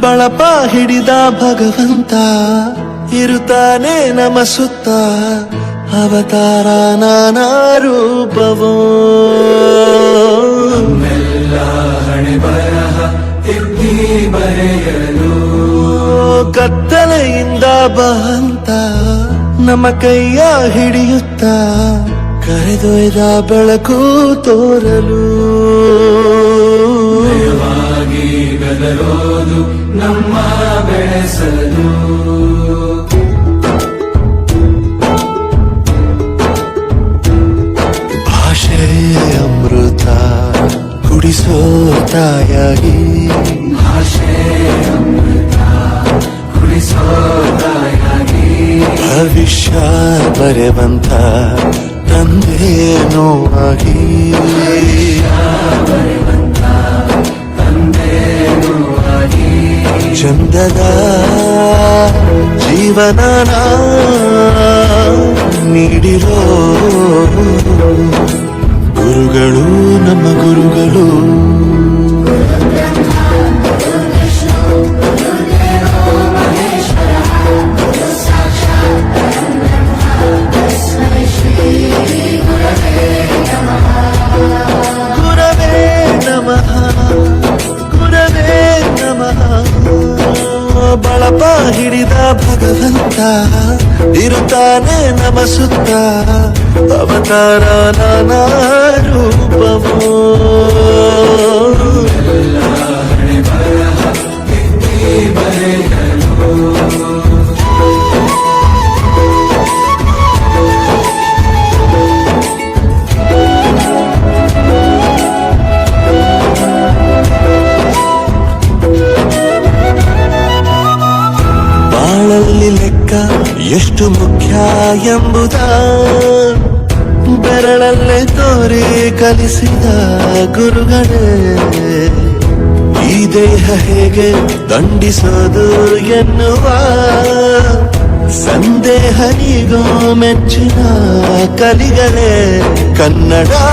ಬಳಪ ಹಿಡಿದ ಭಗವಂತ ಇರುತ್ತಾನೆ ನಮ ಸುತ್ತ ಅವತಾರ ನಾನಾ ರೂಪವೋ ನಮ್ಮೆಲ್ಲ ಹಣೆ ಬರಹ ತಿದ್ದಿ ಬರೆಯಲು ಕತ್ತಲೆಯಿಂದ ಬಂತ ನಮ್ಮ ಕೈಯ ಹಿಡಿಯುತ್ತ ಕರೆದೊಯ್ದ ಬೆಳಕು ತೋರಲು ಭಯವಾಗಿ ಬೆದರೋದು ನಮ್ಮ ಬೆಳೆಸಲು ಭಾಷೆ ಅಮೃತ ಕುಡಿಸೋ ತಾಯಾಗಿ ಭಾಷೆ ಅಮೃತ ಕುಡಿಸೋ ತಾಯಾಗಿ ಭವಿಷ್ಯ ಬರೆವಂತ ತಂದೇನೋ ಆಗಿ ತಂದೇನೂ ಆಗಿ ಚಂದದ ಜೀವನನ ನೀಡಿರೋ ಗುರುಗಳು ನಮ್ಮ ಗುರುಗಳು ಗುರವೇ ನಮಃ ಗುರವೇ ನಮಃ ಬಳಪ ಹಿಡಿದ ಭಗವಂತ ಇರುತ್ತಾನೆ ನಮ ಸುತ್ತ ಅವತಾರ ನಾನಾ ರೂಪವೋ ಹಣೆ ಬರಹ ತಿದ್ದಿ ಬರೆಯಲು ಬಾಳಲ್ಲಿ ಲೆಕ್ಕ ಎಷ್ಟು ಮುಖ್ಯ ಎಂಬುದ ಬೆರಳಲ್ಲೇ ತೋರಿ ಕಲಿಸಿದ ಗುರುಗಳೇ ಈ ದೇಹ ಹೇಗೆ ದಂಡಿಸೋದು ಎನ್ನುವ ಸಂದೇಹ ನೀಗೋ ಮೆಚ್ಚಿನ ಕಲಿಗಳೇ ಕನ್ನಡ